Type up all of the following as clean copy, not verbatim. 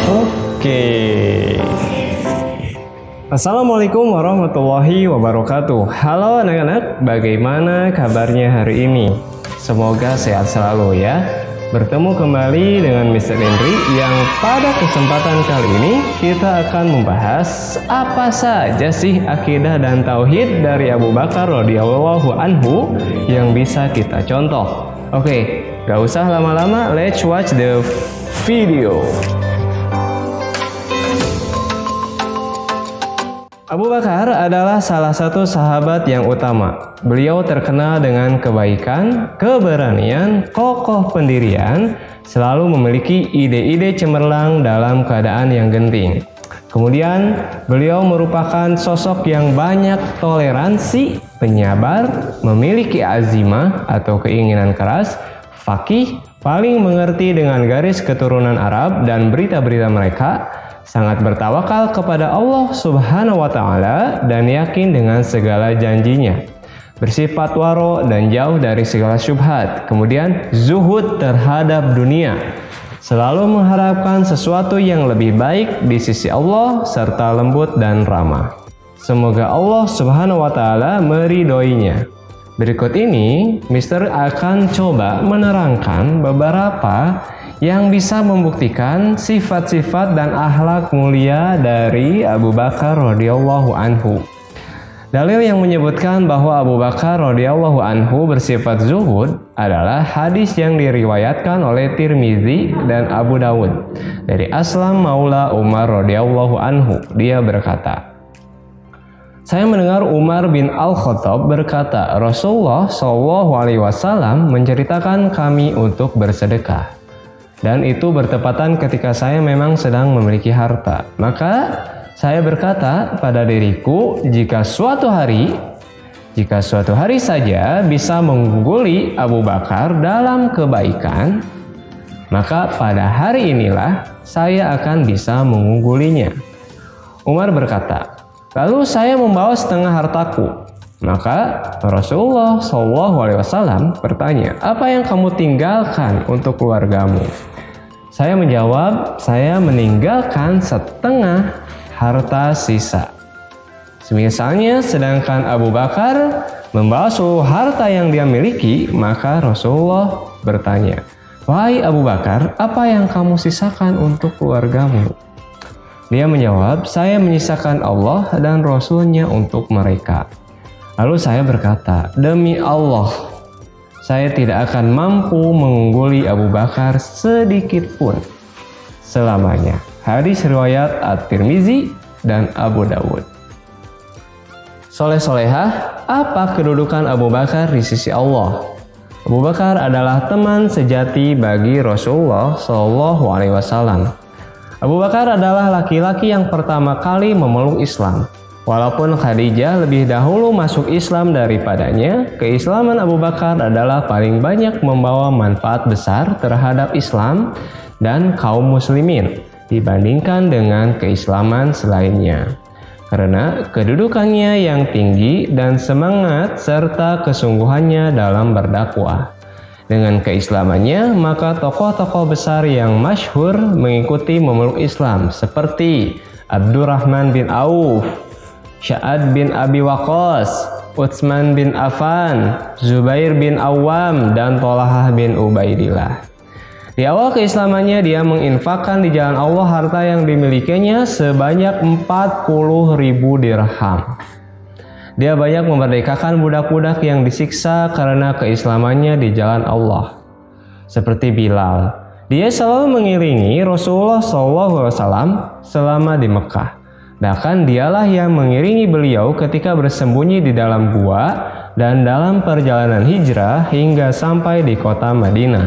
Oke. Assalamualaikum warahmatullahi wabarakatuh. Halo anak-anak, bagaimana kabarnya hari ini? Semoga sehat selalu ya. Bertemu kembali dengan Mr. Indri yang pada kesempatan kali ini kita akan membahas apa saja sih akidah dan tauhid dari Abu Bakar radhiyallahu anhu yang bisa kita contoh. Oke, gak usah lama-lama, let's watch the video. Abu Bakar adalah salah satu sahabat yang utama. Beliau terkenal dengan kebaikan, keberanian, kokoh pendirian, selalu memiliki ide-ide cemerlang dalam keadaan yang genting. Kemudian, beliau merupakan sosok yang banyak toleransi, penyabar, memiliki azimah atau keinginan keras, faqih, paling mengerti dengan garis keturunan Arab dan berita-berita mereka, sangat bertawakal kepada Allah Subhanahu wa Ta'ala dan yakin dengan segala janjinya, bersifat waro dan jauh dari segala syubhat. Kemudian zuhud terhadap dunia, selalu mengharapkan sesuatu yang lebih baik di sisi Allah serta lembut dan ramah. Semoga Allah Subhanahu wa Ta'ala meridhoinya. Berikut ini Mister akan coba menerangkan beberapa yang bisa membuktikan sifat-sifat dan akhlak mulia dari Abu Bakar radhiyallahu anhu. Dalil yang menyebutkan bahwa Abu Bakar radhiyallahu anhu bersifat zuhud adalah hadis yang diriwayatkan oleh Tirmizi dan Abu Dawud dari Aslam Maula Umar radhiyallahu anhu. Dia berkata, saya mendengar Umar bin Al-Khattab berkata, Rasulullah SAW menceritakan kami untuk bersedekah. Dan itu bertepatan ketika saya memang sedang memiliki harta. Maka saya berkata pada diriku, jika suatu hari saja bisa mengungguli Abu Bakar dalam kebaikan, maka pada hari inilah saya akan bisa mengunggulinya. Umar berkata, lalu saya membawa setengah hartaku. Maka Rasulullah SAW bertanya, apa yang kamu tinggalkan untuk keluargamu? Saya menjawab, saya meninggalkan setengah harta sisa. Misalnya, sedangkan Abu Bakar membawa seluruh harta yang dia miliki, maka Rasulullah bertanya, wahai Abu Bakar, apa yang kamu sisakan untuk keluargamu? Dia menjawab, saya menyisakan Allah dan Rasul-Nya untuk mereka. Lalu saya berkata, demi Allah, saya tidak akan mampu mengungguli Abu Bakar sedikit pun selamanya. Hadis riwayat At-Tirmizi dan Abu Dawud. Soleh-solehah, apa kedudukan Abu Bakar di sisi Allah? Abu Bakar adalah teman sejati bagi Rasulullah SAW. Abu Bakar adalah laki-laki yang pertama kali memeluk Islam. Walaupun Khadijah lebih dahulu masuk Islam daripadanya, keislaman Abu Bakar adalah paling banyak membawa manfaat besar terhadap Islam dan kaum muslimin dibandingkan dengan keislaman selainnya. Karena kedudukannya yang tinggi dan semangat serta kesungguhannya dalam berdakwah. Dengan keislamannya, maka tokoh-tokoh besar yang masyhur mengikuti memeluk Islam seperti Abdurrahman bin Auf, Sa'ad bin Abi Waqqas, Utsman bin Affan, Zubair bin Awam, dan Thalahah bin Ubaidillah. Di awal keislamannya, dia menginfakkan di jalan Allah harta yang dimilikinya sebanyak 40.000 dirham. Dia banyak memerdekakan budak-budak yang disiksa karena keislamannya di jalan Allah. Seperti Bilal, dia selalu mengiringi Rasulullah SAW selama di Mekah. Bahkan dialah yang mengiringi beliau ketika bersembunyi di dalam gua dan dalam perjalanan hijrah hingga sampai di kota Madinah.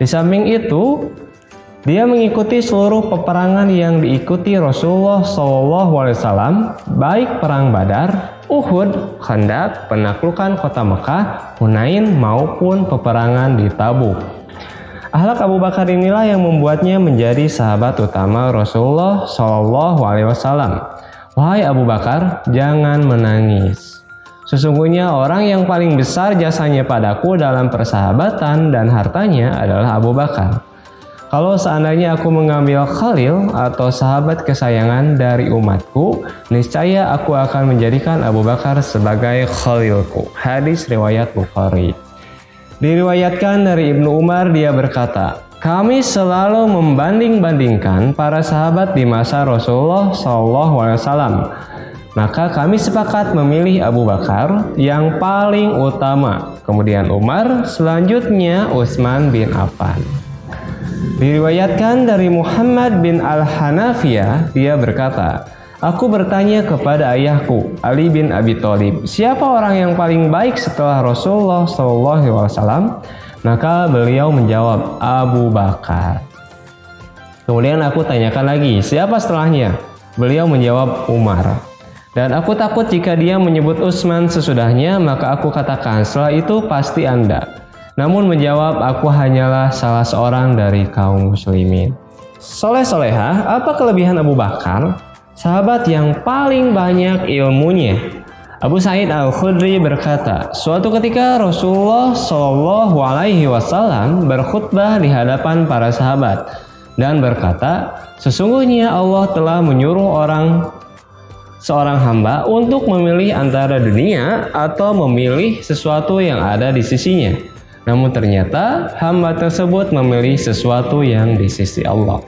Di samping itu, dia mengikuti seluruh peperangan yang diikuti Rasulullah SAW, baik perang Badar, Uhud, Khandaq, penaklukan kota Mekah, Hunain, maupun peperangan di Tabuk. Akhlak Abu Bakar inilah yang membuatnya menjadi sahabat utama Rasulullah SAW. Wahai Abu Bakar, jangan menangis. Sesungguhnya orang yang paling besar jasanya padaku dalam persahabatan dan hartanya adalah Abu Bakar. Kalau seandainya aku mengambil khalil atau sahabat kesayangan dari umatku, niscaya aku akan menjadikan Abu Bakar sebagai khalilku. Hadis riwayat Bukhari. Diriwayatkan dari Ibnu Umar, dia berkata, kami selalu membanding-bandingkan para sahabat di masa Rasulullah SAW. Maka kami sepakat memilih Abu Bakar yang paling utama, kemudian Umar, selanjutnya Utsman bin Affan. Diriwayatkan dari Muhammad bin Al-Hanafiyah, dia berkata, aku bertanya kepada ayahku, Ali bin Abi Thalib, siapa orang yang paling baik setelah Rasulullah SAW? Maka beliau menjawab, Abu Bakar. Kemudian aku tanyakan lagi, siapa setelahnya? Beliau menjawab, Umar. Dan aku takut jika dia menyebut Utsman sesudahnya, maka aku katakan, setelah itu pasti Anda. Namun menjawab, aku hanyalah salah seorang dari kaum muslimin. Soleh-solehah, apa kelebihan Abu Bakar? Sahabat yang paling banyak ilmunya. Abu Sa'id Al-Khudri berkata, suatu ketika Rasulullah SAW berkhutbah di hadapan para sahabat dan berkata, sesungguhnya Allah telah menyuruh seorang hamba untuk memilih antara dunia atau memilih sesuatu yang ada di sisinya. Namun ternyata hamba tersebut memilih sesuatu yang di sisi Allah.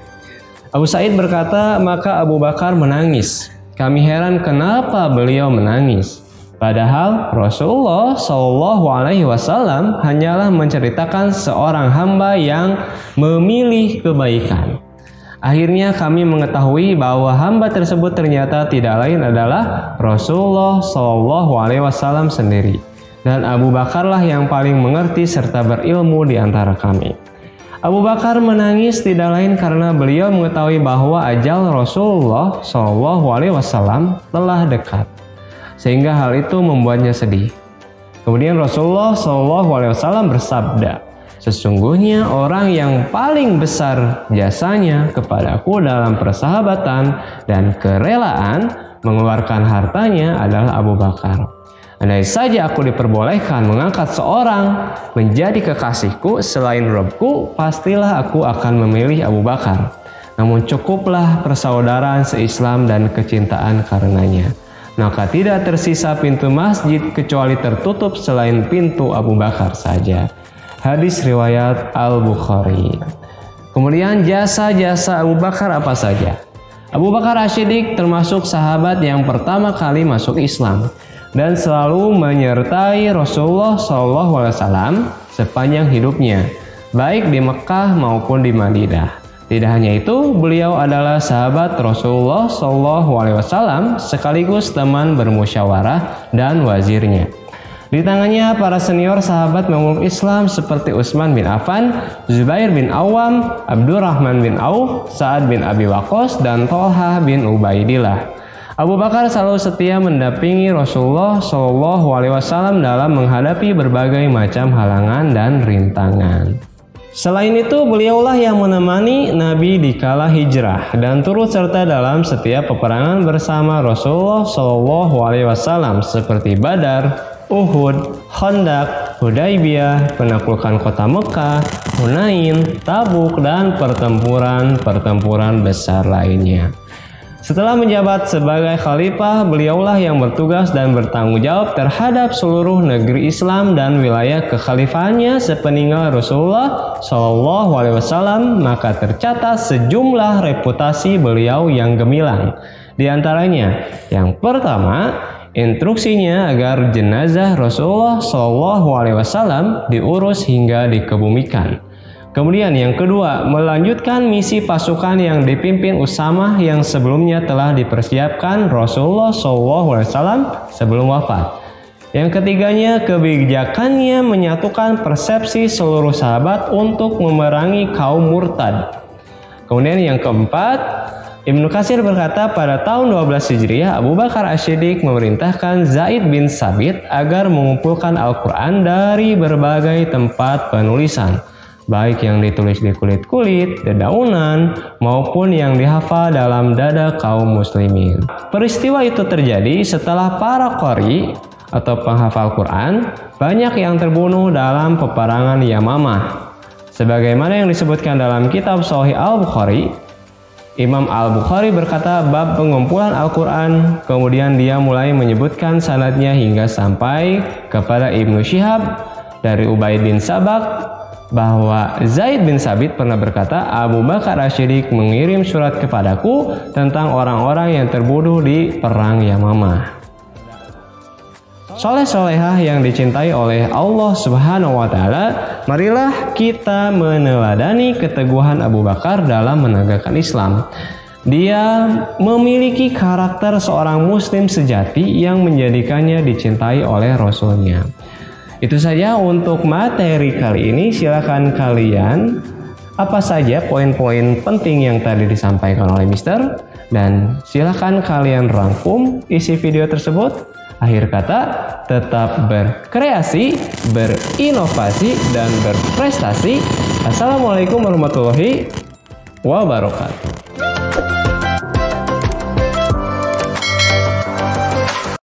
Abu Sa'id berkata, maka Abu Bakar menangis. Kami heran kenapa beliau menangis. Padahal Rasulullah SAW hanyalah menceritakan seorang hamba yang memilih kebaikan. Akhirnya kami mengetahui bahwa hamba tersebut ternyata tidak lain adalah Rasulullah SAW sendiri. Dan Abu Bakarlah yang paling mengerti serta berilmu di antara kami. Abu Bakar menangis tidak lain karena beliau mengetahui bahwa ajal Rasulullah SAW telah dekat. Sehingga hal itu membuatnya sedih. Kemudian Rasulullah SAW bersabda, sesungguhnya orang yang paling besar jasanya kepadaku dalam persahabatan dan kerelaan mengeluarkan hartanya adalah Abu Bakar. Andai saja aku diperbolehkan mengangkat seorang menjadi kekasihku selain Rabbku, pastilah aku akan memilih Abu Bakar. Namun cukuplah persaudaraan seislam dan kecintaan karenanya. Maka tidak tersisa pintu masjid kecuali tertutup selain pintu Abu Bakar saja. Hadis riwayat Al-Bukhari. Kemudian jasa-jasa Abu Bakar apa saja? Abu Bakar As-Siddiq termasuk sahabat yang pertama kali masuk Islam dan selalu menyertai Rasulullah SAW sepanjang hidupnya, baik di Mekah maupun di Madinah. Tidak hanya itu, beliau adalah sahabat Rasulullah SAW sekaligus teman bermusyawarah dan wazirnya. Di tangannya para senior sahabat memeluk Islam seperti Utsman bin Affan, Zubair bin Awam, Abdurrahman bin Auf, Sa'ad bin Abi Waqqas, dan Thalhah bin Ubaidillah. Abu Bakar selalu setia mendampingi Rasulullah SAW dalam menghadapi berbagai macam halangan dan rintangan. Selain itu, beliaulah yang menemani Nabi di kala hijrah dan turut serta dalam setiap peperangan bersama Rasulullah SAW seperti Badar, Uhud, Khandaq, Hudaybiyah, penaklukan kota Mekah, Hunain, Tabuk, dan pertempuran besar lainnya. Setelah menjabat sebagai khalifah, beliaulah yang bertugas dan bertanggung jawab terhadap seluruh negeri Islam dan wilayah kekhalifahannya sepeninggal Rasulullah SAW, maka tercatat sejumlah reputasi beliau yang gemilang. Di antaranya, yang pertama, instruksinya agar jenazah Rasulullah SAW diurus hingga dikebumikan. Kemudian yang kedua, melanjutkan misi pasukan yang dipimpin Usamah yang sebelumnya telah dipersiapkan Rasulullah SAW sebelum wafat. Yang ketiganya, kebijakannya menyatukan persepsi seluruh sahabat untuk memerangi kaum murtad. Kemudian yang keempat, Ibnu Katsir berkata pada tahun 12 Hijriah, Abu Bakar As-Siddiq memerintahkan Zaid bin Sabit agar mengumpulkan Al-Quran dari berbagai tempat penulisan, baik yang ditulis di kulit-kulit, dedaunan, maupun yang dihafal dalam dada kaum muslimin. Peristiwa itu terjadi setelah para qari atau penghafal Quran banyak yang terbunuh dalam peperangan Yamamah. Sebagaimana yang disebutkan dalam kitab Sahih Al-Bukhari, Imam Al-Bukhari berkata bab pengumpulan Al-Quran, kemudian dia mulai menyebutkan sanadnya hingga sampai kepada Ibnu Syihab dari Ubaid bin Sabak bahwa Zaid bin Sabit pernah berkata, Abu Bakar As-Siddiq mengirim surat kepadaku tentang orang-orang yang terbunuh di perang Yamamah. Soleh-solehah yang dicintai oleh Allah Subhanahu wa Ta'ala, marilah kita meneladani keteguhan Abu Bakar dalam menegakkan Islam. Dia memiliki karakter seorang muslim sejati yang menjadikannya dicintai oleh Rasulnya. Itu saja untuk materi kali ini. Silakan kalian, apa saja poin-poin penting yang tadi disampaikan oleh Mister, dan silakan kalian rangkum isi video tersebut. Akhir kata, tetap berkreasi, berinovasi, dan berprestasi. Assalamualaikum warahmatullahi wabarakatuh.